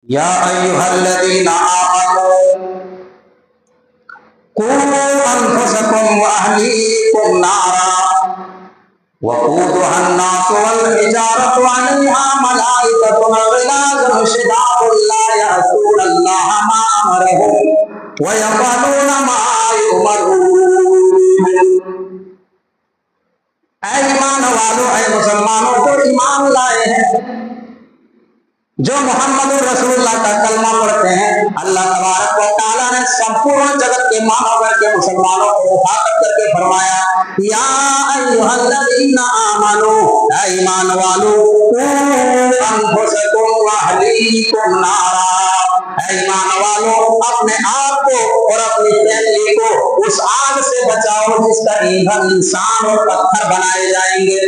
या अय्युहल्लज़ीना आमनू कू अनफुसकुम व अहलीकुम नारा वक़ूदुहा अन्नासु वल हिजारतु अलैहा मलाइकतुन ग़िलाज़ुन शिदादुन ला यअसूनल्लाह मा अमरहुम व यफ़अलूना मा युमरून। ऐ ईमान वालों, ऐ मुसलमानों जो ईमान लाए हैं, जो मोहम्मद रसूलुल्लाह का कलमा पढ़ते हैं, अल्लाह तबारक व तआला ने संपूर्ण जगत के मानव के मुसलमानों को मुखातब करके फरमाया, या अय्युहल्लज़ीना आमनू, ऐ ईमान वालों, कू अनफुसकुम व अहलीकुम नारा, ऐ ईमान वालों, अपने आप को और अपनी फैमिली को उस आग से बचाओ जिसका ईंधन इंसान और पत्थर बनाए जाएंगे।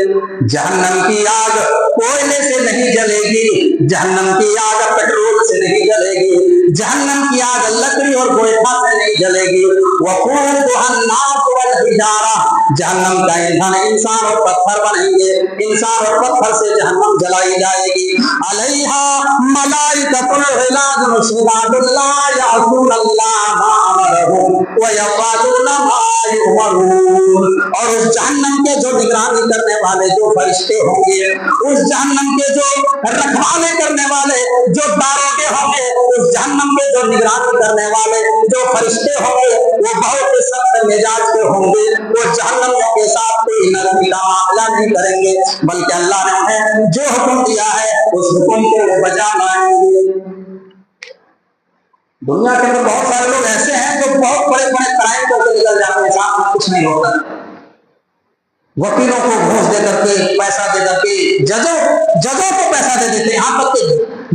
जहन्नम की आग कोयले से नहीं जलेगी, जहन्नम की आग पेट्रोल से नहीं जलेगी, जहन्नम की आग लकड़ी और गोईठा से नहीं जलेगी। वक़ूदुहा अन्नास वल हिजारा, जहन्नम का ईंधन इंसान और पत्थर बनेंगे, इंसान और पत्थर से जहन्नम जलाई जाएगी। अलैहा मलाइकतुन ग़िलाज़ुन शिदादुन ला यअसूनल्लाह मा अमरहुम व यफ़अलूना मा युमरून। और उस जहन्नम के जो निगरानी करने वाले जो फरिश्ते होंगे, उस जहन्नम के जो रखवाले करने वाले जो दारोगे होंगे, उस जहन्नम के जो निगरानी करने वाले जो फरिश्ते होंगे, वो बहुत सख्त मिजाज के होंगे। वो जहन्नम के साथ कोई नरमी का मामला नहीं करेंगे, बल्कि अल्लाह ने उन्हें जो हुक्म दिया है उस हुक्म को वो बजा लाएंगे। दुनिया के अंदर बहुत सारे लोग ऐसे हैं जो बहुत बड़े बड़े क्राइम करके निकल जाते हैं, साथ में कुछ नहीं होता। वकीलों को घूस दे करके, पैसा दे करके, जजों को पैसा दे देते हैं, यहाँ तक कि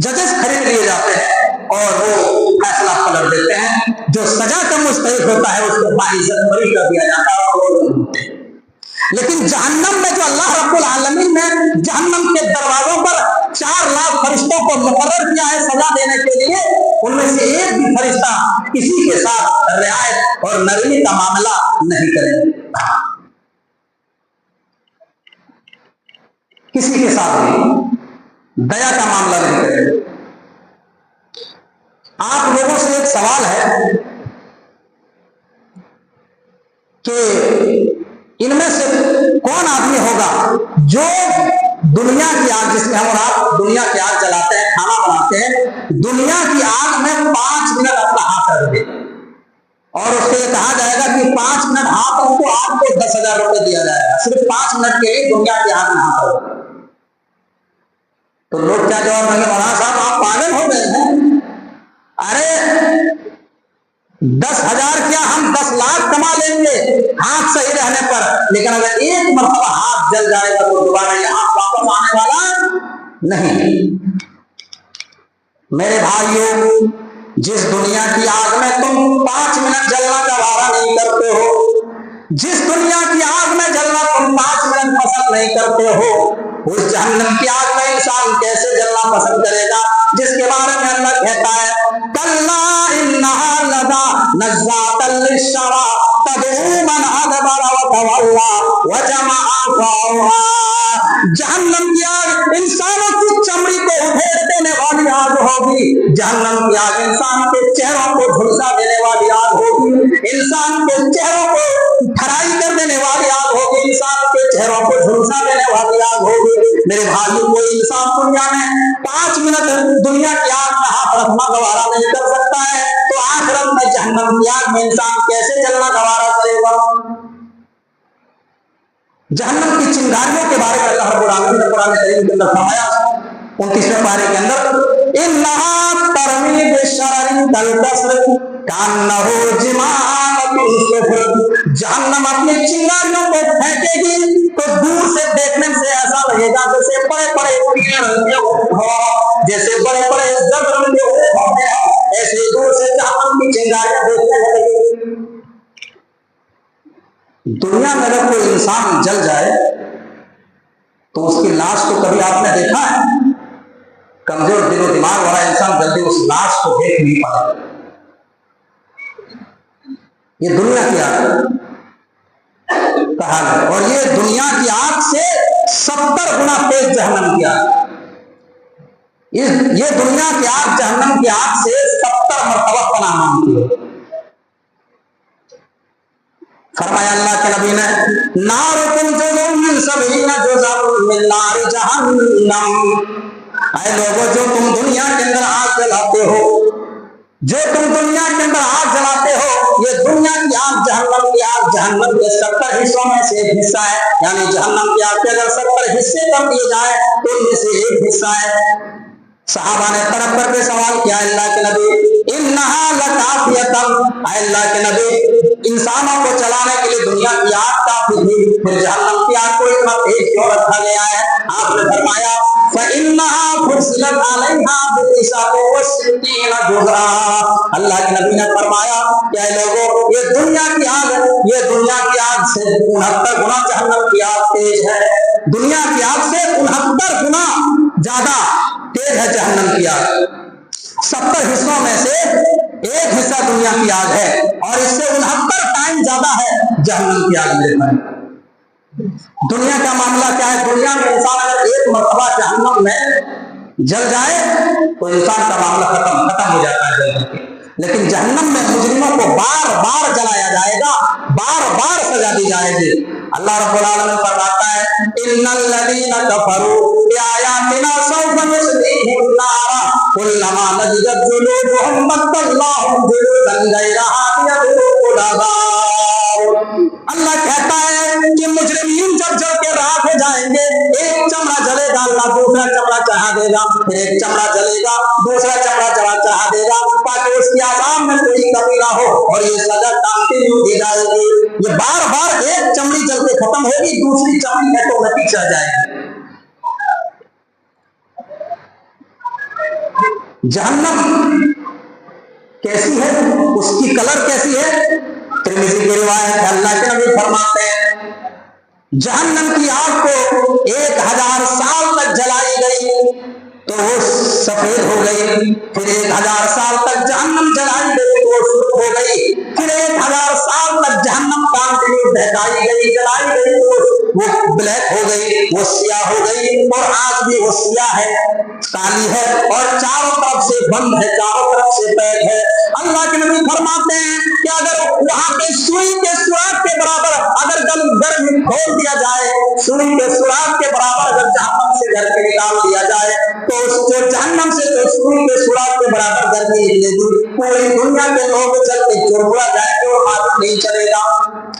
जजेस खरीद लिए जाते हैं और वो फैसला पलट देते हैं। जो सजा का मुस्तहिक होता है उसको बाइज्जत बरी कर दिया जाता है। लेकिन जहन्नम में जो अल्लाह रब्बुल आलमीन ने जहन्नम के दरवाजों पर 4 लाख फरिश्तों को मुकर्रर किया है सजा देने के लिए, उनमें से एक भी फरिश्ता किसी के साथ रियायत और नरमी का मामला नहीं करेंगे, किसी के साथ भी दया का मामला नहीं करेंगे। आप लोगों से एक सवाल है कि इनमें से कौन आदमी होगा जो दुनिया की आग, जिसमें हम और आप दुनिया की आग जलाते हैं, खाना बनाते हैं, दुनिया की आग में 5 मिनट अपना हाथ रख दे और उसको ये कहा जाएगा कि 5 मिनट हाथ रखो, आपको 10,000 रुपए दिया जाएगा, सिर्फ 5 मिनट के लिए दुनिया की आग में हाथ रखो। तो लोग क्या जवाब देंगे, मौलाना साहब आप पागल हो गए हैं, अरे 10,000 क्या हम 10 लाख कमा लेंगे हाथ सही रहने पर, लेकिन अगर एक मरतबा हाथ जल जाएगा तो दोबारा ये हाथ वापस आने वाला नहीं। मेरे भाइयों, जिस दुनिया की आग में तुम 5 मिनट जलना गवारा नहीं करते हो, जिस दुनिया की आग में जलना तुम 5 मिनट पसंद नहीं करते हो, उस जहन्नम की आग में इंसान कैसे जलना पसंद करेगा, जिसके बारे में अल्लाह कहता है, कल्ला इन्नहा लज़ा नज़्ज़ातल लिश्शवा तदऊ मन अदबरा व तवल्ला व जमअ फअवा। जहन्नम की आग इंसानों की चमड़ी को उधेड़ देने वाली आग होगी, जहन्नम की आग इंसान के चेहरों को झुलसा देने वाली आग होगी, इंसान के चेहरों को फराई कर देने वाली आग होगी, इंसान के चेहरों को झुलसा देने वाली आग होगी। मेरे भाइयों, कोई इंसान दुनिया में 5 मिनट दुनिया की आग में हाथ रखना गवारा नहीं कर सकता है, तो आखिरत में जहन्नम की आग में इंसान कैसे जलना गवारा करेगा। जहन्नम की चिंगारियों के बारे में अल्लाह रब्बुल आलमीन ने कुरान करीम के अंदर फरमाया 29वें पारे के अंदर, इन्नहा तरमी बिशररिन कलकस्र कान्नहु जिमाअतुन सुफर। जहन्नम अपनी चिंगारियों को फेंकेगी तो दूर से देखने से ऐसा लगेगा जैसे बड़े बड़े पेड़ हो, जैसे बड़े बड़े जंगल होते हैं, ऐसे दूर से जहन्नम की चिंगारियां देखने लगेगी। दुनिया में अगर कोई इंसान जल जाए तो उसकी लाश को कभी आपने देखा है? कमजोर दिलो दिमाग वाला इंसान जल्दी उस लाश को देख नहीं पाएगा। ये दुनिया की आग कहा है, और ये दुनिया की आग से 70 गुना तेज जहन्नम की आग। ये दुनिया की आग जहन्नम की फरमाया अल्लाह के नबी ने, नारुकुम जुज़ुम सबीना जुज़म मिन नार जहन्नम। ऐ लोगों, जो तुम दुनिया के अंदर आग जलाते हो, जो तुम दुनिया के अंदर आग जलाते हो, ये दुनिया की आग जहन्नम की आग, जहन्नम के 70 हिस्सों में से एक हिस्सा है। यानी जहन्नम की आग के अगर 70 हिस्से कर दिए जाए तो उनमें से एक हिस्सा है। सहाबा ने तड़प करके सवाल किया, अल्लाह के नबी, इन्नहा लकाफियतन, अल्लाह के नबी, इंसानों को चलाने के लिए दुनिया की आग काफी थी, फिर जहन्नम की आग को इतना तेज क्यों रखा गया है? आपने फरमाया, फइन्नहा फुसिलत अलैहा बितिसाको वसित्तीन जुज़ा। अल्लाह के नबी ने फरमाया, क्या लोगों, ये दुनिया की आग, ये दुनिया की आग से 69 गुना जहन्नम की आग तेज है। दुनिया की आग से 69 गुना ज्यादा तेज है जहन्नम की आग। 70 हिस्सों में से एक हिस्सा दुनिया की आग है और इससे 69 टाइम ज्यादा है जहन्नम की आग। मेरे भाई, दुनिया का मामला क्या है? दुनिया में इंसान अगर एक मरतबा जहन्नम में जल जाए तो इंसान का मामला खत्म हो जाता है जल के। लेकिन जहन्नम में मुजरिमों को बार बार जलाया जाएगा, बार बार सजा दी जाएगी। अल्लाह रब्बुल आलमीन फरमाता है, इन्नल लदीना कफरू बिआयातिना सौफ युस्लीहिम नारा कुल्लमा नज़िगत जुलूदुहुम बद्दलनाहुम जुलूदन गैरहा लियज़ूक़ुल अज़ाब। अल्लाह कहता है कि मुजरिमीन जब जल के राख हो जाएंगे, एक चमड़ा जलेगा, अल्लाह दूसरा चमड़ा चढ़ा देगा, फिर एक चमड़ा जलेगा, दूसरा चमड़ा चढ़ा देगा, ताकि उसकी आज़ाब में कोई कमी ना हो और ये सजा कंटिन्यू दी जाएगी। ये बार बार एक चमड़ी जल के खत्म होगी, दूसरी चमड़ी ऑटोमेटिक चढ़ जाएगी। जहन्नम कैसी है, उसकी कलर कैसी है? तिरमिज़ी की रिवायत है, अल्लाह के नबी फरमाते हैं, जहन्नम की आग को 1000 साल तक जलाई गई तो वो सफेद हो गई, फिर 1000 साल तक जहन्नम जलाई गई तो वो सुर्ख हो गई, फिर 1000 साल तक जहन्नम कंटिन्यू बहकाई गई, जलाई गई तो वो ब्लैक हो गई, वो सियाह हो गई। और आज भी वो सियाह है, काली है और चारों तरफ से बंद है, चारों तरफ से पैक है। अल्लाह के नबी फरमाते हैं कि अगर वहां के सुई के सुराख के बराबर अगर गर्म खोल दिया जाए, सुई के सुराख के बराबर अगर जहन्नम से घर के निकाल दिया जाए तो जो जहन्नम से जो सुई के सुराख के बराबर गर्मी निकलेगी, पूरी दुनिया के लोग जल के चुरमुरा जाएंगे और मालूम नहीं चलेगा।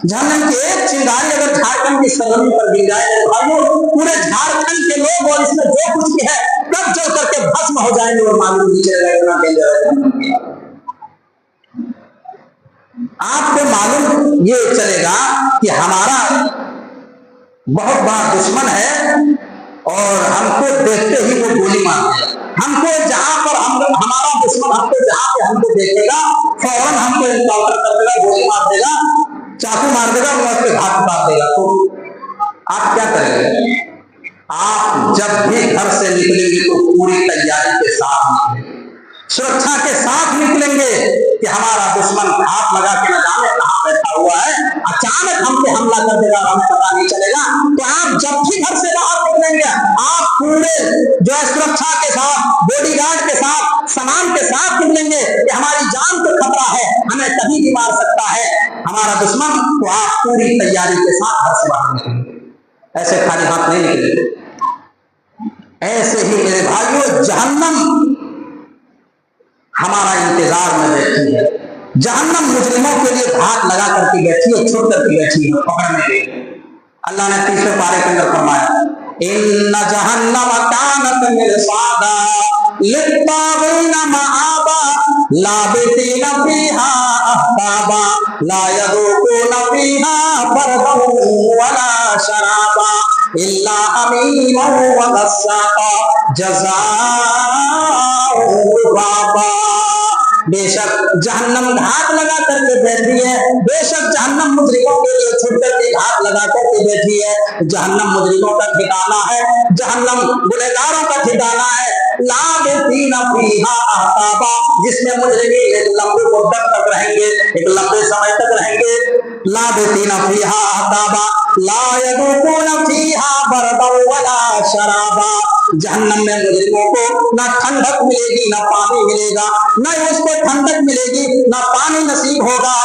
जहन्नम की एक चिंगारी अगर झारखंड की सरहद पर गिर जाए भाइयों, पूरे झारखंड के लोग और इसमें जो कुछ भी है सब जल करके भस्म हो जाएंगे और मालूम नहीं चलेगा, इतना डेंजर है। आपको मालूम ये चलेगा कि हमारा बहुत बड़ा दुश्मन है और हमको देखते ही वो गोली मार देगा। हमको जहां पर हमारा दुश्मन हमको जहां पे हमको देखेगा फौरन हमको इनकाउंटर कर देगा, गोली मार देगा, चाकू मार देगा, उसके घाट उतार देगा। तो आप क्या करेंगे? आप जब भी घर से निकलेंगे तो पूरी तैयारी के साथ निकलेंगे, सुरक्षा के साथ निकलेंगे कि हमारा दुश्मन हाथ लगा के न जाने कहां बैठा हुआ है, अचानक हम पे हमला कर देगा, हमें पता नहीं चलेगा। तो आप जब भी घर से बाहर निकलेंगे आप पूरे जो है सुरक्षा के साथ, बॉडीगार्ड के साथ, सामान के साथ निकलेंगे कि हमारी जान को खतरा है, हमें कभी भी मार सकता है हमारा दुश्मन। तो आप पूरी तैयारी के साथ घर से बाहर निकलेंगे, ऐसे खाली हाथ नहीं निकलेंगे। ऐसे ही मेरे भाइयों जहन्नम हमारा इंतजार में बैठी है, जहन्नम मुजरिमों के लिए घात लगा करके बैठी है, छुप करके बैठी है पकड़ने के लिए। अल्लाह ने 3रे पारे के अंदर फरमाया, इन्ना जहन्नम कानत मिरसादा लित्तागीना मआबा लाबितीना फीहा अहकाबा ला यदूकुना फीहा बरदन वला शराबा इल्ला हमीमा व गस्साका जज़ाओ विफाका। बेशक जहन्नम घात लगा करके बैठी है, बेशक जहन्नम मुजरिमों के लिए छुप करके घात लगा करके बैठी है। जहन्नम मुजरिमों का ठिकाना है, जहन्नम गुनहगारों का ठिकाना है। लाबितीना फीहा अहकाबा, जिसमें मुजरिमीन एक लंबी मुद्दत तक रहेंगे, एक लंबे समय तक रहेंगे। लाबितीना फीहा अहकाबा ला यदूकुना फीहा बरदन वला शराबा। जहन्नम में मुजरिमों को ना ठंडक मिलेगी, ना पानी मिलेगा, ना उसको ठंडक मिलेगी, ना पानी नसीब होगा।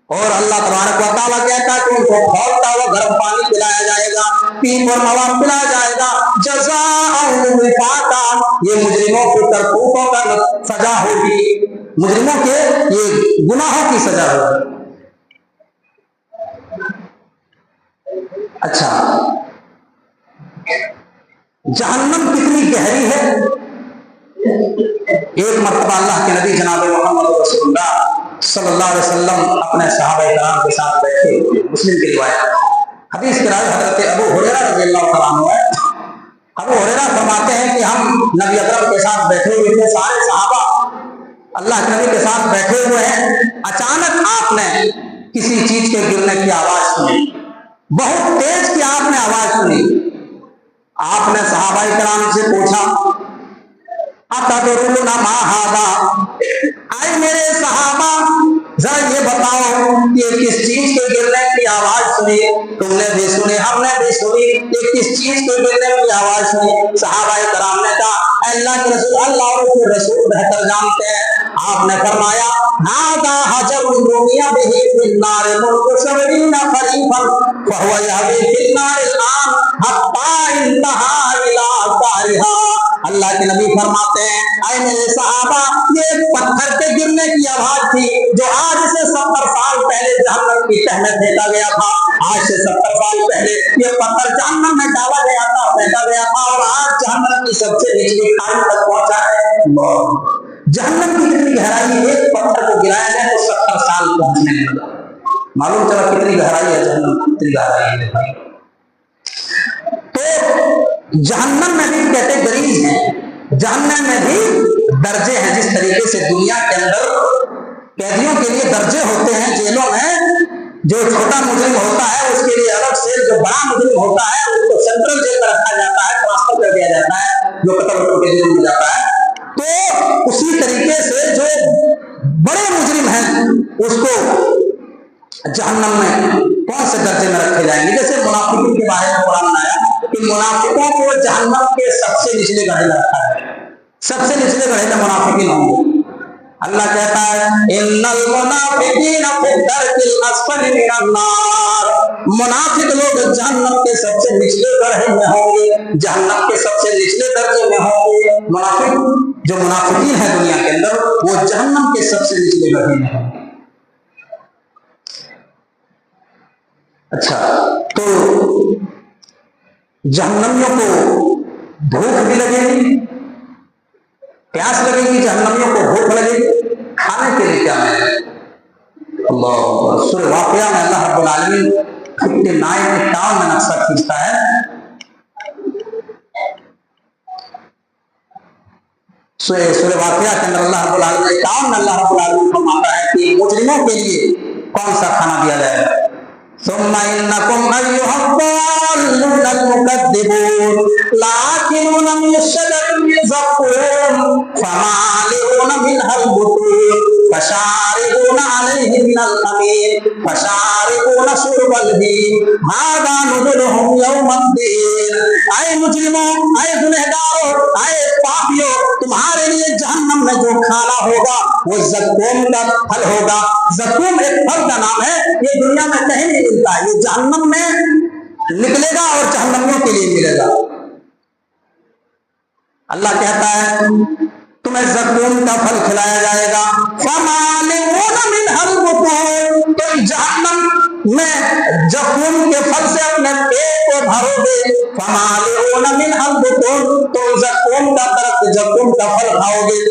और अल्लाह तबारक व तआला कहता है कि उनको खौलता हुआ गर्म पानी पिलाया जाएगा, पीप और मवा पिलाया जाएगा, जज़ाअन विफाका, ये मुजरिमों की करतूतों का सजा होगी, मुजरिमों के ये गुनाहों की सजा होगी। अच्छा, जहन्नम कितनी गहरी है। एक मरतबा अल्लाह के नबी जनाब मोहम्मद रसूलुल्लाह सल्लल्लाहु अलैहि वसल्लम अपने सहाबा कराम के साथ बैठे, मुस्लिम की रिवायत, हदीस के रावी हजरत अबू हुरैरा रज़ियल्लाहु तआला अन्हु है। अबू हुरैरा फरमाते हैं कि हम नबी अकरम के साथ बैठे हुए थे, सारे सहाबा अल्लाह के नबी के साथ बैठे हुए हैं, अचानक आपने किसी चीज के गिरने की आवाज सुनी, बहुत तेज की आपने आवाज सुनी। आपने सहाबाए कराम से पूछा, अतदरुना मा हादा, आए मेरे सहाबा जरा ये बताओ कि किस चीज के गिरने की आवाज सुनी, तुमने भी सुनी हमने भी सुनी, ये किस चीज के गिरने की आवाज सुनी। सहाबाए कराम ने कहा, अल्लाह के रसूल, अल्लाह और उसके रसूल बेहतर जानते हैं। आपने फरमाया, हादा हजरुन रुमिया बिही फिन्नार मुल्क सबरीना खरीफन फहुवा यहवी फिन्नार आन हत्ता इंतहा इला कारिहा। अल्लाह के नबी फरमाते हैं, ऐ मेरे सहाबा, ये पत्थर के गिरने की आवाज थी जो आज से 70 साल पहले जहन्नम की तह में फेंका गया था। आज से 70 साल पहले ये पत्थर जहन्नम में डाला गया था, फेंका गया था, और आज जहन्नम की सबसे निचली खाई तक पहुंचा है। जहन्नम की कितनी गहराई, एक पत्थर को गिराया जाए तो 70 साल पहुंचने में लगा। मालूम चला कितनी गहराई है जहन्नम, कितनी गहराई है भाई। तो जहन्नम में भी कैटेगरीज हैं, जहन्नम में भी दर्जे हैं। जिस तरीके से दुनिया के अंदर कैदियों के लिए दर्जे होते हैं जेलों में, जो छोटा मुजरिम होता है उसके लिए अलग से, जो बड़ा मुजरिम होता है उसको सेंट्रल जेल में रखा जाता है, ट्रांसफर कर दिया जाता है, जो कत्ल के जेल में जाता है। तो उसी तरीके से जो बड़े मुजरिम हैं उसको जहन्नम में कौन से दर्जे में रखे जाएंगे। जैसे मुनाफिकों के बारे में कुरान में आया कि मुनाफिकों को जहन्नम के सबसे निचले गड्ढे में रखा है, सबसे निचले गड्ढे में मुनाफिकीन होंगे। अल्लाह कहता है, इन्नल मुनाफिकीना फी दरकिल अस्फली मिनन नार, मुनाफिक लोग जहन्नम के सबसे निचले गड्ढे में होंगे, जहन्नम के सबसे निचले दर्जे में होंगे। मुनाफिक जो मुनाफिकीन है दुनिया के अंदर, वो जहन्नम के सबसे निचले गड्ढे में होंगे। अच्छा, तो जहन्नमियों को भूख भी लगेगी, प्यास लगेगी, जहन्नमियों को भूख लगेगी, खाने के लिए क्या है। अल्लाह, सूरह वाक़िया में अल्लाह रब्बुल आलमीन 59 में नक्शा खींचता है। सूरह वाक़िया के अंदर अल्लाह रब्बुल आलमीन 51 में अल्लाह रब्बुल आलमीन फरमाता है कि मुजरिमों के लिए कौन सा खाना दिया जाएगा। सुम्मा इन्नकुम अय्युहल ज़ाल्लूनल मुकद्दिबून लाकिनुना मिन शजरिन मिन ज़क़ूम फमालिऊना मिनहल बुतून फशारिबूना अलैहि मिनल हमीम फशारिबूना शुरबल हीम हाज़ा नुज़ुलुहुम यौमद्दीन। ऐ मुजरिमों, ऐ गुनहगारों, ऐ पापियों, तुम्हारे लिए जहन्नम में जो खाना होगा वो ज़क़ूम का फल होगा। ज़क़ूम एक फल का नाम है, ये दुनिया में कहीं नहीं मिलता है, ये जहन्नम में निकलेगा और जहन्नमियों के लिए मिलेगा। अल्लाह कहता है, तुम्हें ज़क़ूम का फल खिलाया जाएगा। फमालिऊना मिनहल बुतून, तुम जहन्नम में ज़क़ूम के फल से अपने पेट को भरोगे। फमालिऊना मिनहल बुतून, तुम ज़क़ूम का दरख्त, ज़क़ूम का फल खाओगे।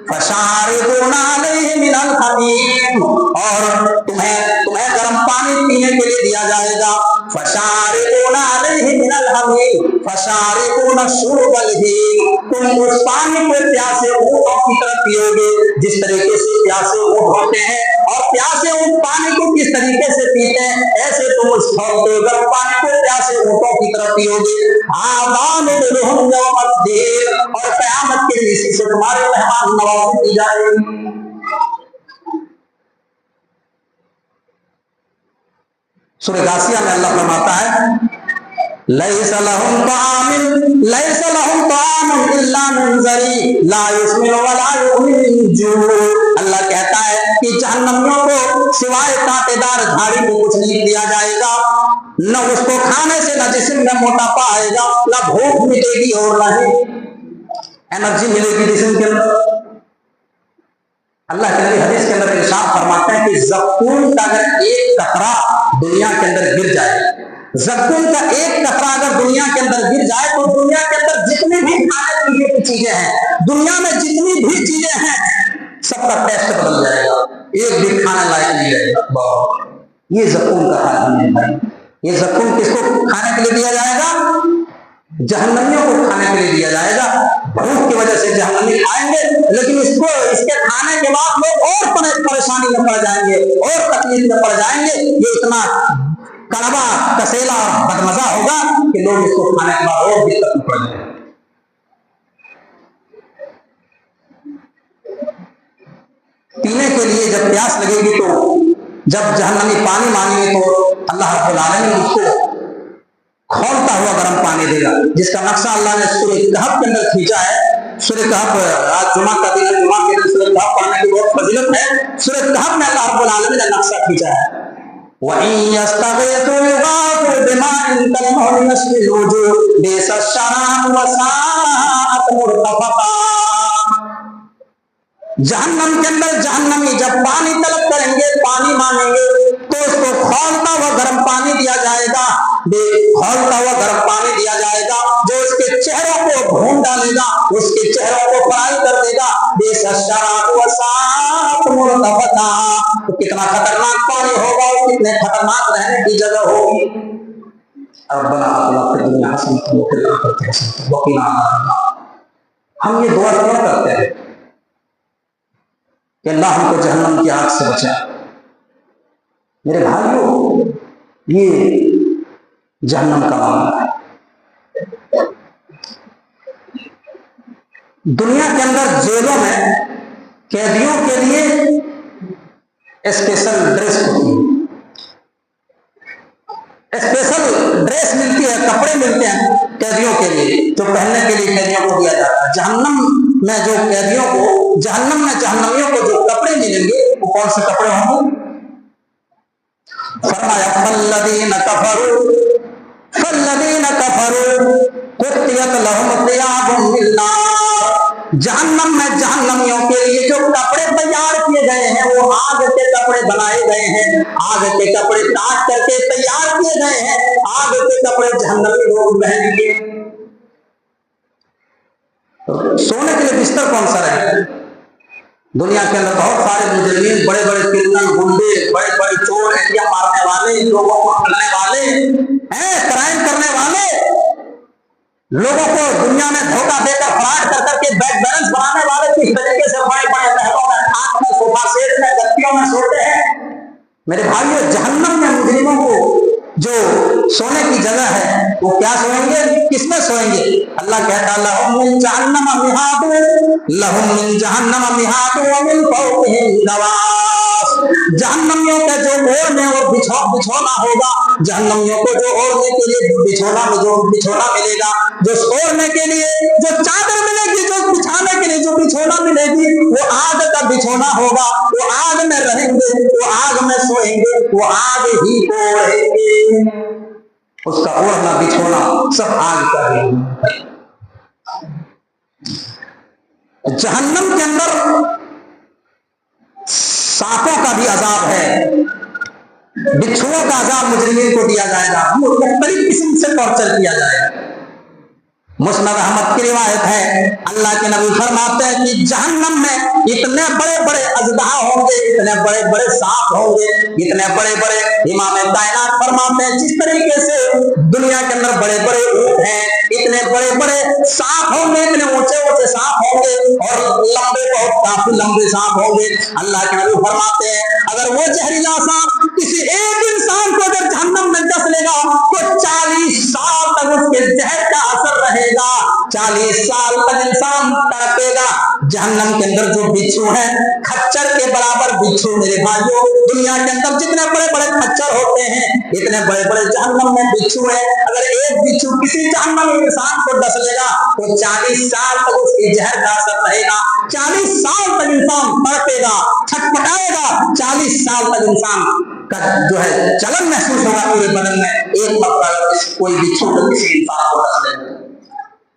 फशारिबूना अलैहि मिनल हमीम, और तुम्हें गर्म पानी पीने के लिए दिया जाएगा। फशारिबूना अलैहि मिनल हमीम फशारिबूना शुरबल हीम, तुम उस पानी को प्यासे ऊंटों की तरह पियोगे जिस तरीके से प्यासे ऊंट होते हैं, और प्यासे ऊंट पानी को किस तरीके से पीते हैं, ऐसे तुम उस गर्म पानी को प्यासे ऊंटों की तरह पियोगे। आज़ानुलहुम यौमद्दीन, और क़यामत के दिन इसी से तुम्हारे मेहमान नवाज़ी की जाएगी। सूरह गासिया में अल्लाह फरमाता है, लैसा लहुम ताअमुन इल्ला मिन ज़री ला युस्मिनु व ला युग़नी मिन जू। अल्लाह कहता है कि जहन्नमियों को सिवाय कांटेदार झाड़ी को कुछ नहीं दिया जाएगा। न उसको खाने से न जिस्म में मोटापा आएगा, न भूख मिटेगी और न ही एनर्जी मिलेगी जिस्म के अंदर। अल्लाह के नबी हदीस के अंदर इरशाद फरमाते हैं कि ज़क़ूम का अगर एक कतरा दुनिया के अंदर गिर जाए, ज़क़ूम का एक कतरा अगर दुनिया के अंदर गिर जाए तो दुनिया के अंदर जितनी भी खाने पीने की चीजें हैं, दुनिया में जितनी भी चीजें हैं, सबका टेस्ट बदल जाएगा, एक भी खाने लायक नहीं रहेगा। ये ज़क़ूम का हाल है भाई। ये ज़क़ूम किसको खाने के लिए दिया जाएगा? जहन्नमियों को खाने के लिए दिया जाएगा। भूख की वजह से जहन्नमी खाएंगे, लेकिन इसके खाने के बाद लोग और परेशानी में पड़ जाएंगे और तकलीफ में पड़ जाएंगे। ये इतना कड़वा, कसेला और बदमजा होगा कि लोग इसको खाने के बाद और दिक्कत में पड़ जाएंगे। पीने के लिए जब प्यास लगेगी तो जब जहन्नमी पानी मांगेंगे तो अल्लाह रब्बुल आलमीन उसको खौलता हुआ गर्म पानी देगा, जिसका नक्शा अल्लाह ने सूरह कहफ के अंदर खींचा है। सूरह कहफ, आज जुमा का दिन है, जुमा के दिन सूरह कहफ पढ़ने की बहुत फजीलत है। सूरह कहफ में अल्लाह रब्बुल आलमीन ने नक्शा खींचा है। वइन यस्तगीथु युगाथु बिमाइन कलमुल यस्मिल वुजूह बिसशराब वसाअत मुरतफका। जहन्नम के अंदर जहन्नमी जब पानी तलब करेंगे, पानी मांगेंगे, तो उसको खौलता हुआ गर्म पानी दिया जाएगा, खौलता हुआ गर्म पानी दिया जाएगा जो उसके चेहरों को भून डालेगा, उसके चेहरों को फ्राई कर देगा। तो कितना खतरनाक पानी होगा और कितने खतरनाक रहने की जगह होगी। हम ये दुआ क्यों करते हैं कि अल्लाह हमको जहन्नम की आग से बचा। मेरे भाइयों, ये जहन्नम का मामला है। दुनिया के अंदर जेलों में कैदियों के लिए स्पेशल ड्रेस होती है, स्पेशल ड्रेस मिलती है, कपड़े मिलते हैं कैदियों के लिए, जो पहनने के लिए कैदियों को दिया जाता है। जहन्नम में जो कैदियों को, जहन्नम में जहन्नमियों को जो कपड़े मिलेंगे वो कौन से कपड़े होंगे? फरमाया फल्लदीन कफरू कुत्तियत लहुम थियाबुम मिन नार। जहन्नम में जहन्नमियों के लिए जो कपड़े तैयार किए गए हैं वो आग के कपड़े बनाए गए हैं, आग के कपड़े काट करके तैयार किए गए हैं। आग के कपड़े जहन्नमी लोग पहनेंगे। सोने के लिए बिस्तर कौन सा रहेगा? दुनिया के अंदर बहुत सारे मुजरिम, बड़े बड़े क्रिमिनल, गुंडे, बड़े बड़े चोर, एटियां मारने वाले, लोगों को ठगने वाले हैं, क्राइम करने वाले, लोगों को दुनिया में धोखा देकर फ्रॉड कर करके बैंक बैलेंस बनाने वाले किस तरीके से बड़े बड़े महलों में, खाट में, सोफा सेट में, गद्दियों में सोते हैं। मेरे भाइयों, जहन्नम में मुजरिमों को जो सोने की जगह है वो क्या सोएंगे, किसमें सोएंगे? अल्लाह कहता लहुम मिन जहन्नम मिहादु, लहुम मिन जहन्नम मिहादु व मिन फौक़िहिम गवाश। जहन्नमियों का जो ओढ़ने और बिछौना होगा, जहन्नमियों को जो ओढ़ने के लिए जो बिछौना मिलेगा, जो ओढ़ने के लिए जो चादर मिलेगी, जो बिछाने के लिए जो बिछौना मिलेगी, वो आग का बिछौना होगा। वो आग में रहेंगे, वो आग में सोएंगे, वो आग ही को ओढ़ेंगे। उसका ओढ़ना बिछोना सब आग का ही। जहन्नम के अंदर सांपों का भी अजाब है, बिच्छुओं का अजाब मुजरिमीन को दिया जाएगा, मुख्तलिफ किस्म से टॉर्चर किया जाएगा। मुस्नद अहमद की रिवायत है, अल्लाह के नबी फरमाते हैं कि जहन्नम में इतने बड़े बड़े अजदहा होंगे, इतने बड़े बड़े सांप होंगे, इतने बड़े बड़े, इमाम कायनात फरमाते हैं जिस तरीके से दुनिया के अंदर बड़े बड़े ऊंट हैं, इतने बड़े बड़े सांप होंगे, इतने ऊंचे ऊंचे सांप होंगे और लंबे, बहुत काफी लंबे सांप होंगे। अल्लाह के नबी फरमाते हैं अगर वो जहरीला सांप किसी एक इंसान को अगर जहन्नम में डस लेगा तो 40 साल तक उसके जहर का असर रहेगा, 40 साल तक इंसान तड़पेगा। जहन्नम के अंदर जो बिच्छू है, खच्चर के बराबर बिच्छू, मेरे भाइयों, दुनिया के अंदर जितने बड़े बड़े खच्चर होते हैं, इतने बड़े बड़े जहन्नम में बिच्छू है। अगर एक बिच्छू किसी जहन्नमी इंसान को डस लेगा तो 40 साल तक उसकी जहर का असर रहेगा, 40 साल तक इंसान तड़पेगा, छटपटाएगा, 40 40 साल तक इंसान का जो है जलन महसूस होगा पूरे बदन में, एक मरतबा कोई बिच्छू को किसी इंसान को रख ले।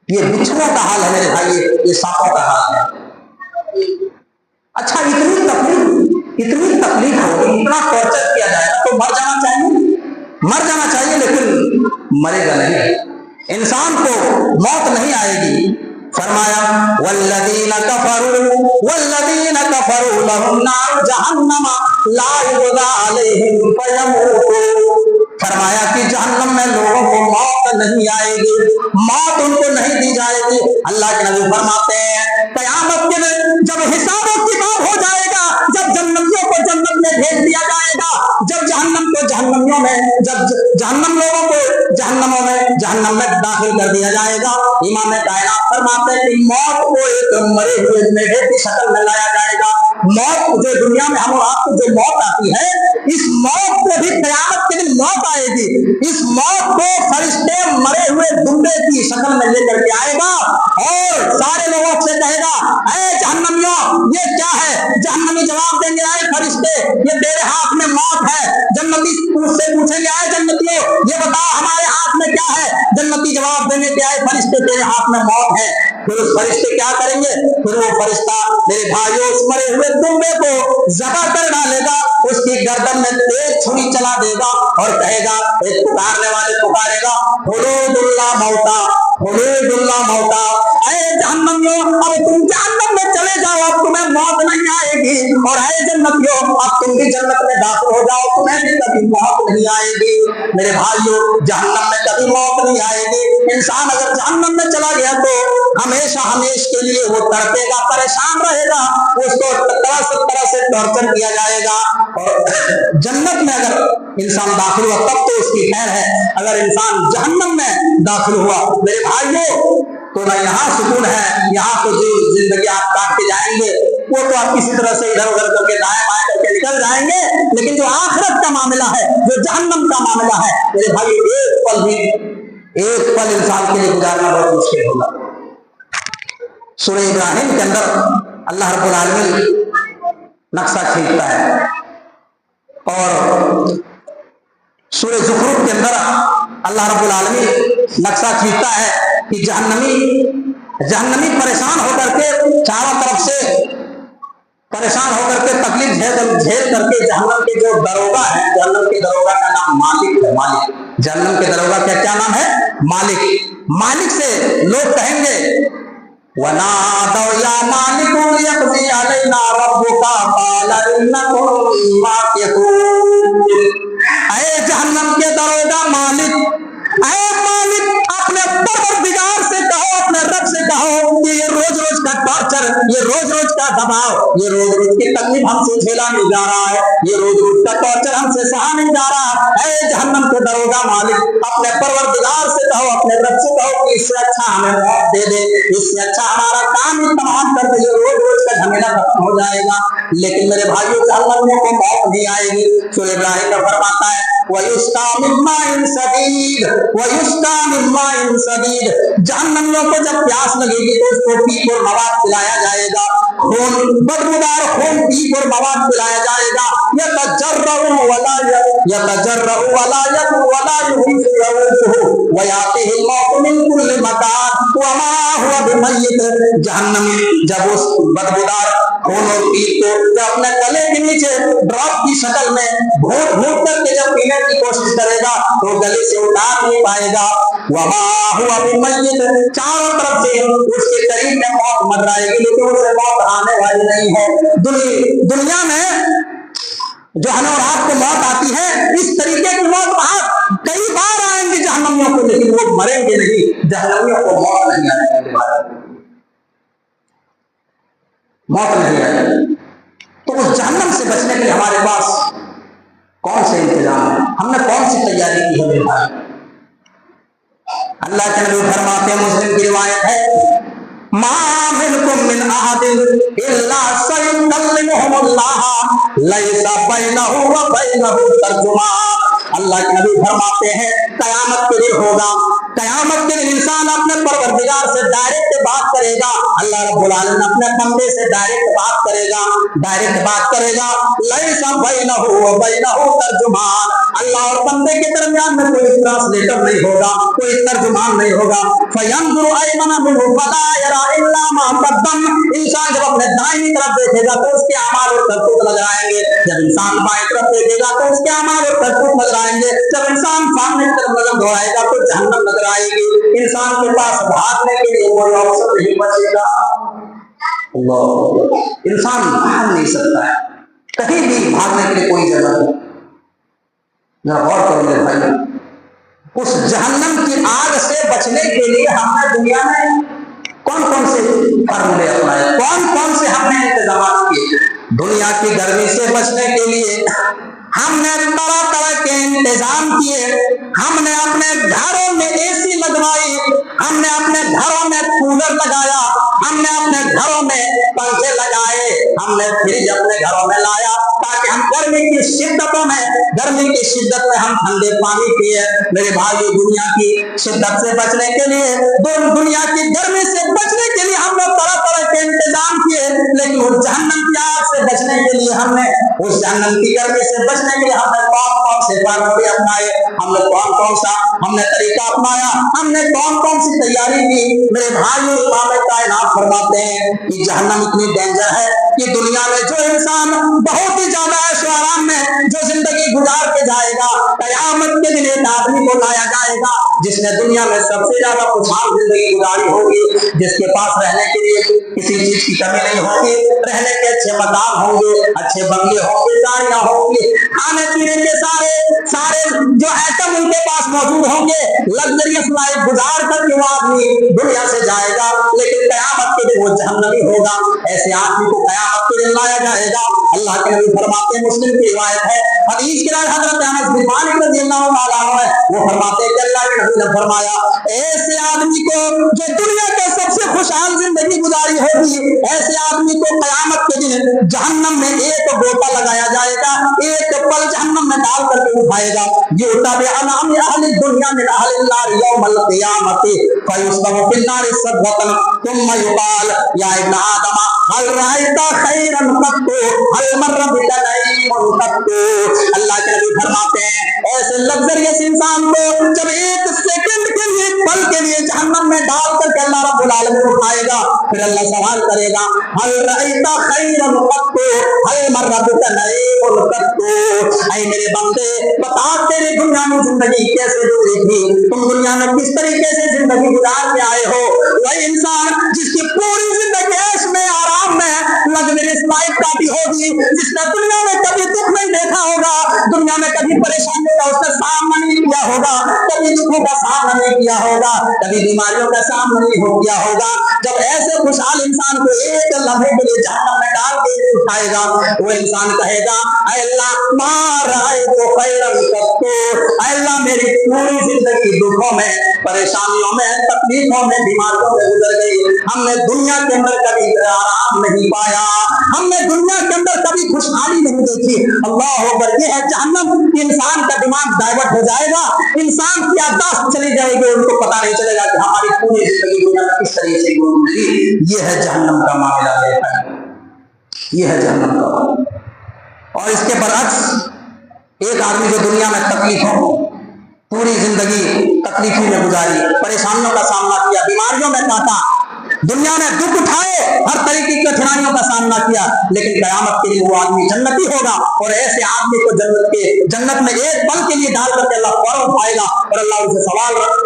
ये बिच्छुओं का हाल है मेरे भाई, ये सांपों का हाल है। अच्छा, इतनी तकलीफ होगी, इतना टॉर्चर किया जाएगा तो मर जाना चाहिए, लेकिन मरेगा नहीं। इंसान को मौत नहीं आएगी। फरमाया वल्लदीना कफरू लहुम नार जहन्नम ला युक़दा अलैहिम फयमूतू। फरमाया कि जहन्नम में लोगों को मौत नहीं आएगी, मौत उनको नहीं दी जाएगी। अल्लाह के नबी फरमाते हैं क़यामत के दिन जब हिसाब किताब हो जाएगा, जब जन्नतियों को जन्नत में भेज दिया जाएगा, जब जहन्नम को जहन्नमियों में, जब जहन्नम लोगों को जहन्नम में दाखिल कर दिया जाएगा, इमाम कायनात फरमाते हैं कि मौत को एक मरे हुए मेढे की शक्ल में लाया जाएगा। मौत जो दुनिया में हम और आपको जो मौत आती है, इस मौत को भी क़यामत के दिन मौत आएगी। इस मौत को फरिश्ते मरे हुए दुम्बे की शक्ल में लेकर के आएगा और सारे लोगों से कहेगा, ऐ जहन्नमियों, ये क्या है? जहन्नमी जवाब देंगे, आए फरिश्ते, ये तेरे हाथ में मौत है। जन्नती उससे पूछेंगे, आए जन्नतियों, ये बता हमारे हाथ में क्या है? जन्नती जवाब देंगे कि आए फरिश्ते, तेरे हाथ में मौत है। फिर उस फरिश्ते क्या करेंगे? फिर वो फरिश्ता मेरे भाइयों उस मरे हुए दुम्बे को ज़बह कर डालेगा, उसकी गर्दन में तेज छुरी चला देगा और कहेगा, एक पुकारने वाले पुकारेगा, हुलूदुल्लाह मौता, हुलूदुल्लाह मौता। ऐ जहन्नमियों, अब तुम जहन्नम में चले जाओ, अब तुम्हें मौत नहीं आएगी। और ऐ जन्नतियों, अब तुम भी जन्नत में दाखिल हो जाओ, तुम्हें भी कभी मौत नहीं आएगी। मेरे भाइयों, जहन्नम में कभी मौत नहीं आएगी। इंसान अगर जहन्नम में चला गया तो हमेशा के लिए वो तड़पेगा, परेशान रहेगा, उसको तरह से टॉर्चर किया जाएगा। और जन्नत में अगर इंसान दाखिल हुआ तब तो उसकी खैर है, अगर इंसान जहन्नम में दाखिल हुआ मेरे भाइयों तो ना यहाँ सुकून है, यहाँ तो जो जिंदगी आप काट के जाएंगे वो तो आप किसी तरह से इधर उधर करके दाएं बाएं करके निकल जाएंगे, लेकिन जो आखिरत का मामला है, जो जहन्नम का मामला है मेरे भाई, एक पल इंसान के लिए गुजारना बहुत मुश्किल होगा। सूरह इब्राहिम के अंदर अल्लाह रब्बुल आलमीन नक्शा खींचता है और सूरह ज़ुखरूफ के अंदर अल्लाह रब्बुल आलमीन नक्शा खींचता है कि जहन्नमी परेशान होकर के चारों तरफ से परेशान होकर के तकलीफ झेल करके जहन्नम के जो दरोगा है, जहन्नम के दरोगा का नाम मालिक है। मालिक, जहन्नम के दरोगा का क्या नाम है? मालिक। मालिक से लोग कहेंगे, वनादौ या मालिकु लियक़ज़ी अलैना रब्बुका क़ाला इन्नकुम माकिसून। ऐ जहन्नम के दरोगा मालिक, ऐ मालिक, अपने परवरदिगार से कहो, अपने रब से कहो कि ये रोज रोज का टॉर्चर, ये रोज रोज का दबाव, ये रोज रोज की तकलीफ हमसे झेला नहीं जा रहा है, ये रोज रोज का टॉर्चर हमसे सहा नहीं जा रहा। ऐ जहन्नम के दरोगा मालिक, अपने परवरदिगार से कहो, अपने रब से कहो कि इससे अच्छा हमें मौत दे दे, इससे अच्छा हमारा काम ही तमाम कर दे, रोज रोज का झमेला खत्म हो जाएगा। लेकिन मेरे भाइयों, जहन्नमियों को मौत नहीं आएगी। सूरह इब्राहिम में फरमाता है, वयुस्का मिन माइन सदीद, वयुस्का मिन माइन सदीद। जहन्नमियों को जब प्यास लगेगी तो उसको पीप और मवाद पिलाया जाएगा, खून, बदबूदार खून, पीप और मवाद पिलाया जाएगा। यतजर्रउ वला युहिसु वयातिहिल मौत मिन कुल्लि मकान वमा हुवा बिमय्यित। जहन्नमी जब उस बदबूदार खून और पीप को जब अपने गले के नीचे ड्रॉप की शक्ल में घूट करके जब पीने की कोशिश करेगा तो गले से उतार नहीं पाएगा। वमा हुवा बिमय्यित, चारों तरफ से उसके करीब में मौत मंडराएगी, लेकिन उसे मौत आने वाली नहीं है। दुनिया में जो हमें और आपको मौत आती है, इस तरीके की मौत कई बार आएंगी जहन्नमियों को, लेकिन वो मरेंगे नहीं। जहन्नमियों को मौत नहीं आएगी, मौत नहीं आएगी। तो उस जहन्नम से बचने के लिए हमारे पास कौन से इंतजाम है, हमने कौन सी तैयारी की है मेरे भाई? अल्लाह के नबी फरमाते हैं, मुस्लिम की रिवायत है, मा मिनकुम मिन अहदिन इल्ला सयुकल्लिमुहुमुल्लाह लैसा बैनहु व बैनहु तर्जुमान। अल्लाह के नबी फरमाते हैं, कयामत के दिन होगा, कयामत के दिन इंसान अपने परवरदिगार से डायरेक्ट बात करेगा। अल्लाह रब्बुल आलमीन अपने बंदे से डायरेक्ट बात करेगा, लैसा बैनहु व बैनहु तर्जुमान। अल्लाह और बंदे के दरमियान में कोई ट्रांसलेटर नहीं होगा, कोई तर्जुमान नहीं होगा। फयंजुरु अयमन मिनहु फला यरा इल्ला मा कद्दम। इंसान जब अपने दाहिनी तरफ देखेगा तो उसके अमाल और करतूत नजर आएंगे, जब इंसान बाएं तरफ देखेगा तो उसके अमाल और करतूत नजर आएंगे, जब इंसान सामने की तरफ नजर दौड़ाएगा तो जहन्नम नजर आएगी। इंसान के पास भागने के लिए कोई अवसर नहीं बचेगा। अल्लाह, इंसान भाग नहीं सकता है, कहीं भी भागने के लिए कोई जगह नहीं। जरा गौर करो मेरे भाई, उस जहन्नम की आग से बचने के लिए हमने दुनिया में कौन कौन से फॉर्मूले अपनाए, कौन कौन से हमने इंतजाम किए। दुनिया की गर्मी से बचने के लिए हमने तरह तरह के इंतजाम किए। हमने अपने घरों में एसी लगवाई, हमने अपने घरों में कूलर लगाया, हमने अपने घरों में पंखे लगाए, हमने फ्रिज अपने घरों में लाया ताकि हम गर्मी की शिद्दत में हम ठंडे पानी पिए। मेरे भाइयों, दुनिया की शिद्दत से बचने के लिए, दुनिया की गर्मी से बचने के लिए हमने तरह तरह के इंतजाम किए, लेकिन उस जहन्नम की आग से बचने के लिए हमने, उस जहन्नम की गर्मी से बचने के लिए हमने कौन कौन से फॉर्मूले अपनाए, हमने कौन कौन सा तरीका अपनाया, हमने कौन कौन सी तैयारी की। मेरे भाइयों, इमाम कायनात फरमाते हैं कि जहन्नम इतनी डेंजर है कि दुनिया में जो इंसान बहुत ही ज्यादा ऐशो आराम में जो जिंदगी गुजार के जाएगा, कयामत के दिन एक आदमी को लाया जाएगा जिसने दुनिया में सबसे ज्यादा खुशहाल जिंदगी गुजारी होगी, जिसके पास रहने के लिए किसी चीज की कमी नहीं होगी, रहने के अच्छे मकान होंगे, अच्छे बंगले होंगे, गाड़ियां होंगी, खाने पीने के सारे जो आइटम उनके पास मौजूद होंगे, लग्जरियस लाइफ गुजार कर वो आदमी दुनिया से जाएगा। लेकिन कयामत के दिन वो जहन्नमी होगा। ऐसे आदमी को कयामत के दिन लाया जाएगा। अल्लाह के नबी फरमाते हैं, मुस्लिम की रिवायत है, हदीस की राय हजरत अनस बिन मालिक रज़ियल्लाहु ताला अन्हु है, वो फरमाते हैं कि अल्लाह के नबी ने फरमाया, ऐसे आदमी को जो दुनिया के सबसे खुशहाल जिंदगी गुजारी होगी, ऐसे आदमी को कयामत के दिन जहन्नम में एक गोता लगाया जाएगा, एक पल जहन्नम में डाल करके उठाएगा। ये उताबे अनाम अहली दुनिया में अहली नार यौमल क़ियामती फयुस्तमु फिन नार सदवतन तुम्मा युक़ाल या इब्न आदम हल रायता खैरन कत्तु हल मर्रा बितनईमुन कत्तु। अल्लाह के नबी फरमाते हैं, ऐसे लग्जरियस इंसान को जब एक सेकंड के लिए, पल के लिए जहन्नम में डाल करके अल्लाह रब्बुल आलमीन उठाएगा, फिर अल्लाह सवाल करेगा, हल रायता खैरन कत्तु हल मर्रा बितनईमुन कत्तु। ऐ मेरे बंदे, बता तेरी दुनिया में जिंदगी कैसे गुजरी थी, तुम दुनिया में किस तरीके से जिंदगी गुजार के आए हो। वही इंसान जिसकी पूरी जिंदगी ऐश में, आराम में, लग्जरियस लाइफ काटी होगी, जिसने दुनिया में कभी दुख नहीं देखा होगा, दुनिया में कभी परेशानियों का उसने सामना नहीं किया होगा, कभी दुखों का सामना नहीं किया होगा, कभी बीमारियों का सामना नहीं हो किया होगा। जब ऐसे खुशहाल इंसान को एक लम्हे के लिए जहन्नम में डाल के उठाएगा, वो इंसान कहेगा, अल्लाह मार आए तो खैरन कत्तु, अल्लाह मेरी पूरी जिंदगी दुखों में, परेशानियों में, तकलीफों में, बीमारियों में गुजर गई। हमने दुनिया के अंदर कभी आराम नहीं पाया, हमने दुनिया के अंदर कभी खुशहाली नहीं देखी। अल्लाह अकबर, ये है जहन्नम। इंसान का दिमाग डाइवर्ट हो जाएगा, इंसान की याददाश्त चली जाएगी, उनको पता नहीं चलेगा कि हमारी पूरी जिंदगी दुनिया में किस तरीके से गुजरी। ये है जहन्नम का मामला है, ये है जहन्नम का मामला। और इसके बरअक्स एक आदमी जो दुनिया में तकलीफों, पूरी जिंदगी तकलीफों में गुजारी, परेशानियों का सामना किया, बीमारियों में काटा, दुनिया में दुख उठाए, हर तरीके की कठिनाइयों का सामना किया, लेकिन कयामत के लिए वो आदमी जन्नती होगा। और ऐसे आदमी को जन्नत में एक पल के लिए डाल करके अल्लाह फौरन उठाएगा और अल्लाह उनसे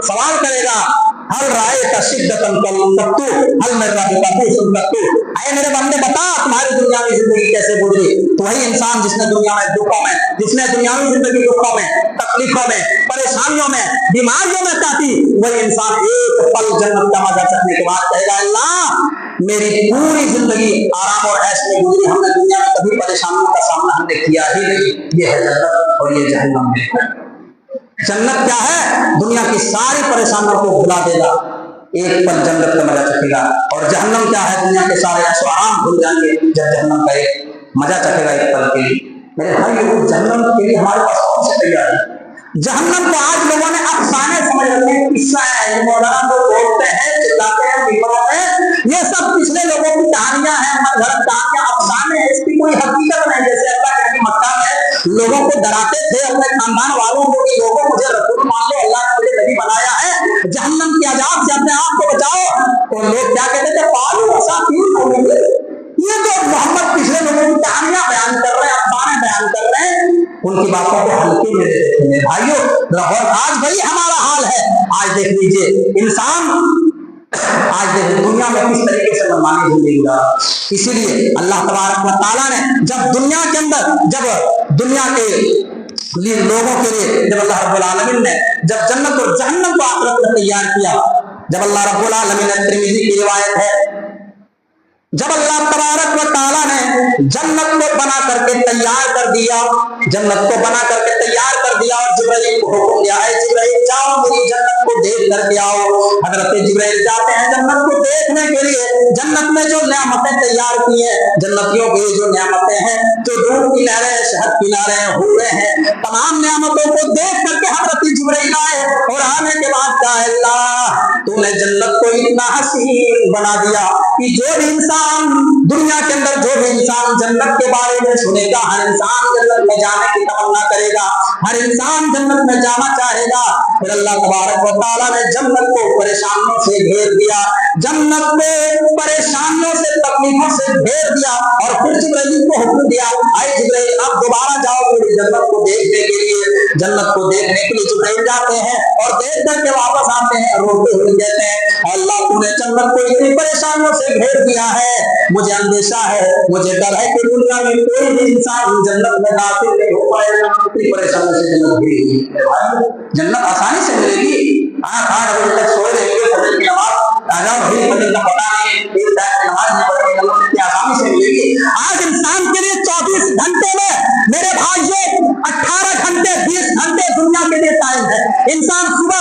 सवाल करेगा, हल राय का शिद्दतन कत्तु हल मेरा कत्तु। आए मेरे बंदे, बता तुम्हारी दुनिया में जिंदगी कैसे गुजरी। तो वही इंसान जिसने दुनिया में दुखों में, जिसने दुनियावी जिंदगी दुखों में, तकलीफों में, परेशानियों में, बीमारियों में काटी, वही इंसान एक पल जन्नत का मजा चखने के बाद कहेगा, अल्लाह मेरी पूरी जिंदगी आराम और ऐश में गुजरी, हमने दुनिया में कभी परेशानियों का सामना हमने किया ही नहीं। ये है जन्नत और ये जहन्नम है। जन्नत क्या है? दुनिया की सारी परेशानियों को भुला देगा, एक पल जन्नत का मजा चखेगा। और जहन्नम क्या है? दुनिया के सारे ऐशो आराम भूल जाएंगे जब जहन्नम का एक मजा चखेगा एक पल के लिए। मेरे भाई, जहन्नम के लिए हमारे पास कौन सी तैयारी है? जहन्नम को आज लोगों ने अफसाने समझ रखे हैं कि किस्सा है, ये मौलाना लोग बोलते हैं, चिल्लाते हैं, बिगड़ते हैं, ये सब पिछले लोगों की कहानियां हैं, मनगढ़ंत कहानियां, अफसाने हैं, इसकी कोई हकीकत नहीं। जैसे अल्लाह के नबी मक्का में लोगों को डराते थे, अपने खानदान वालों को, कि लोगों मुझे रसूल मान लो, अल्लाह ने मुझे नबी बनाया है, जहन्नम के अजाब से अपने आप को बचाओ। तो लोग क्या कहते थे, पालू असातीर होंगे। ये तो मोहम्मद पिछले लोगों की कहानियां बयान कर रहे हैं, अफसाने बयान कर रहे हैं, उनकी बातों को हल्के में लेते थे भाइयों। और आज भाई हमारा हाल है, आज देख लीजिए इंसान, आज देखिए दुनिया में किस तरीके से मनमानी जिंदगी गुजारा। इसीलिए अल्लाह तबारक व तआला ने जब दुनिया के अंदर, जब दुनिया के लिए लोगों के लिए, जब अल्लाह रब्बुल आलमीन ने जब जन्नत और जहन्नम को आखिरत में तैयार किया, जब अल्लाह रब्बुल आलमीन ने, तिरमिज़ी की रिवायत है, जब अल्लाह तबारक व तआला ने जन्नत को बना करके तैयार कर दिया, जन्नत को बना करके तैयार कर दिया, और जिब्राइल को हुक्म दिया है, जिब्राइल जाओ मेरी जन्नत को देख करके आओ। हजरत जिब्राइल जाते हैं जन्नत को देखने के लिए। जन्नत में जो नेमतें तैयार की हैं, जन्नतियों की जो नेमतें हैं, जो दूध की नहरें, शहद की नहरें, हुरे हैं, तमाम नेमतों को देख करके हजरत जिब्राइल आए, और आने के बाद कहा, अल्लाह तूने जन्नत को इतना हसीन बना दिया कि जो भी इंसान दुनिया के अंदर, जो भी इंसान जन्नत के बारे में सुनेगा, हर इंसान जन्नत में जाने की तमन्ना करेगा, हर इंसान जन्नत में जाना चाहेगा। फिर अल्लाह तबारक व तआला ने जन्नत को परेशानियों से घेर दिया, जन्नत को परेशानियों से, तकलीफों से घेर दिया, और फिर जिब्राइल को हुक्म दिया, आए जिब्राइल अब दोबारा जाओ मेरी जन्नत को देखने के लिए। जन्नत को देखने के लिए जिब्राइल जाते हैं, और देख करके वापस आते हैं, रोते हुए कहते हैं, अल्लाह तूने जन्नत को इतनी परेशानियों से घेर दिया है, मुझे अंदेशा है, मुझे डर है कि दुनिया में कोई भी इंसान जन्नत में दाखिल नहीं हो पाएगा। इतनी परेशानी से जन्नत मिलेगी, जन्नत आसानी से मिलेगी। 8 बजे तक सोए रहेंगे, फजर की नमाज आजा भाई, फजर का पता नहीं, एक टाइम की नमाज नहीं पढ़ेंगे, जन्नत इतनी आसानी से मिलेगी। आज इंसान के लिए 24 घंटे में मेरे भाइयों 18 घंटे 20 घंटे दुनिया के लिए टाइम है। इंसान सुबह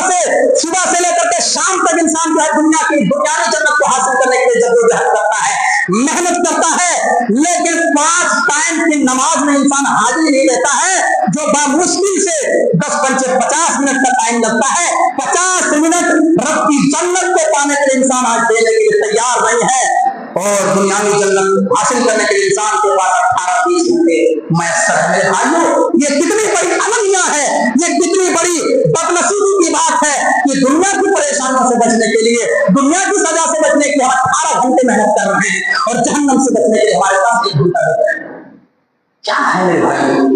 से लेकर के शाम तक इंसान जो है दुनिया की बुनियादी जन्नत को हासिल करने के लिए जद्दोजहद करता है, मेहनत करता है, लेकिन 5 टाइम की नमाज में इंसान हाजिर नहीं रहता है, जो बामुश्किल से 10 पंचे 50 मिनट का टाइम लगता है। 50 मिनट रब की जन्नत को पाने के लिए इंसान आज देने के लिए तैयार नहीं है, और दुनियावी जन्नत हासिल करने के लिए इंसान के पास 18-20 घंटे मैसर है। मेरे भाइयों, ये कितनी बड़ी अनन्या है, ये कितनी बड़ी बदनसीबी की बात है कि दुनिया की परेशानियों से बचने के लिए, दुनिया की सजा से बचने के लिए 18 घंटे मेहनत कर रहे हैं, और जहन्नम से बचने के लिए हमारे पास 1 घंटा रहता है। क्या है मेरे भाइयों,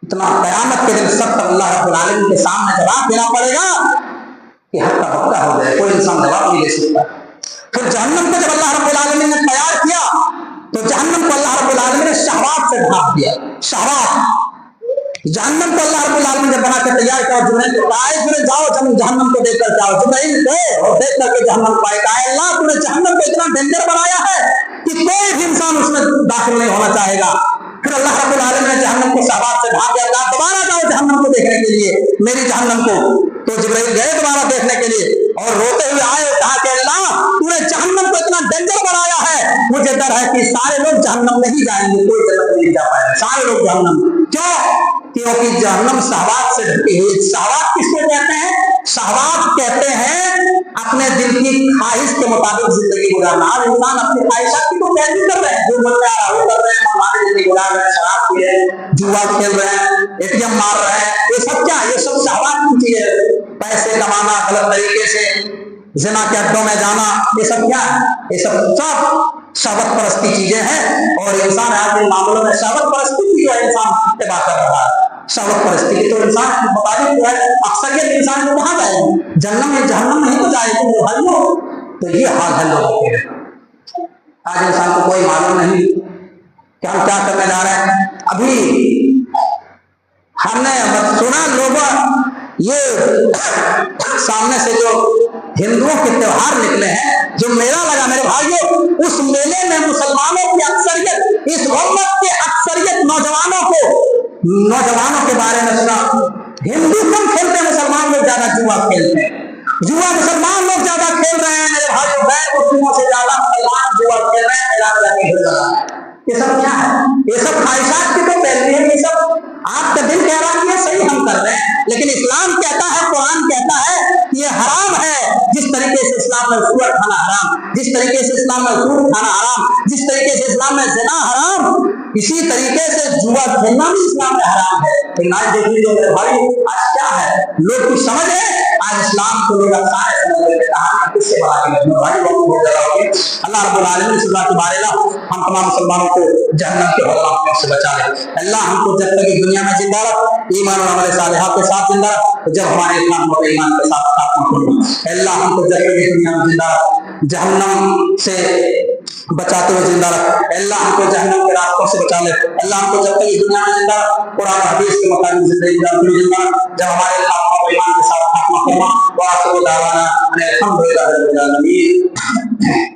इतना कयामत के दिन सब अल्लाह रब्बुल आलमीन के सामने जवाब देना पड़ेगा कि हक्का बक्का हो जाए, कोई इंसान जवाब नहीं दे सकता। फिर जहन्नम को जब अल्लाह रब्बुल आलमीन ने तैयार किया, तो जहन्नम को अल्लाह रब्बुल आलमीन ने शहवात से ढांप दिया। शहवात, जहन्नम को अल्लाह रब्बुल आलमीन ने बना के तैयार किया। जिब्राइल को कहा, फिर जाओ जहन्नम को देख कर जाओ। जिब्राइल गए और देख करके जहन्नम को आया, अल्लाह तूने जहन्नम को इतना डेंजर बनाया है कि कोई भी इंसान उसमें दाखिल नहीं होना चाहेगा। फिर अल्लाह रब्बुल आलमीन ने जहन्नम को शहवात से ढांप दिया, कहा दोबारा जाओ जहन्नम को देखने के लिए, मेरी जहन्नम को। तो जिब्राइल गए दोबारा देखने के लिए, और रोते हुए आए, कहा कि अल्लाह तूने जहन्नम को इतना डेंजर बनाया है, मुझे डर है कि सारे लोग जहन्नम नहीं जाएंगे, कोई जन्नत नहीं जा पाएगा, सारे लोग जहन्नम। क्यों? क्योंकि जहन्नम शहवात से ढकी हुई। शहवात किसको कहते हैं? शहवात कहते हैं अपने दिल की ख्वाहिश के मुताबिक जिंदगी गुजारना। आज इंसान अपनी ख्वाहिशात की तो पैरवी कर रहे हैं, जो मन में आ रहा है वो कर रहे हैं, हमारी जिंदगी गुजार रहे हैं, शराब पी रहे हैं, जुआ खेल रहे हैं, एटीएम मार रहे हैं, ये सब क्या? ये सब शहवात की चीजें है। पैसे कमाना गलत तरीके से, ज़िना के अड्डों में जाना, ये सब क्या है? ये सब शहवत परस्ती चीजें हैं, और इंसान आज इन मामलों में शहवत परस्ती की जो है इंसान इत्तेबा कर रहा है। शहवत परस्ती की तो इंसान के मुताबिक जो है अक्सरियत इंसान को कहाँ जाएगी? जहन्नम नहीं तो जाएगी भाइयों। तो ये हाल है लोगों के। आज इंसान को कोई मालूम नहीं कि हम क्या करने जा रहे हैं। अभी हमने सुना लोगों, ये सामने से जो हिंदुओं के त्योहार निकले हैं, जो मेला लगा मेरे भाइयों, उस मेले में मुसलमानों की अक्सरियत, इस उम्मत के अक्सरियत नौजवानों के बारे में सुना। हिंदू कम खेलते हैं, मुसलमान लोग ज्यादा जुआ खेलते हैं। जुआ मुसलमान लोग ज्यादा खेल रहे हैं मेरे भाइयों, गैर मुस्लिमों से ज्यादा मुसलमान जुआ खेल रहे हैं, मैदान जाके खेल रहा है। ये सब क्या है? ये सब ख्वाहिशात की तो पैरवी है। ये सब आपका दिल कह रहा है कि ये सही हम कर रहे हैं, लेकिन इस्लाम कहता है, कुरान कहता है में सूअर खाना हराम, जिस तरीके से इस्लाम में सूअर खाना हराम, जिस तरीके से इस्लाम में ज़िना हराम, इसी तरीके से जुआ खेलना भी इस्लाम में हराम है। लेकिन आज देख लीजिए मेरे भाई, आज क्या है, लोग कुछ समझ है, आज इस्लाम को लोग आसान समझ लेते, कहानी किससे बना के मेरे भाई बहुत बहुत ज्यादा होगी। अल्लाह रब्बुल आलमीन से दुआ मारेगा हम तमाम मुसलमानों को जहन्नम के हवालों से बचा ले। अल्लाह हमको जब तक दुनिया में जिंदा रख, ईमान और अमल सालिहा के साथ जिंदा रख, जब हमारे इस्लाम और ईमान के साथ अल्लाह हमको जब तक दुनिया में जिंदा रख, जहन्नम से बचाते हुए जिंदा रख। अल्लाह हमको जहन्नम के रास्तों से बचा ले। अल्लाह हमको जब तक दुनिया में जिंदा रख, कुरान हदीस के मुताबिक जिंदगी जिंदा रख, जब हमारे इस्लाम और ईमान के साथ खात्मा फरमा। व आखिरु दावाना अनिल हम्दुलिल्लाहि रब्बिल आलमीन।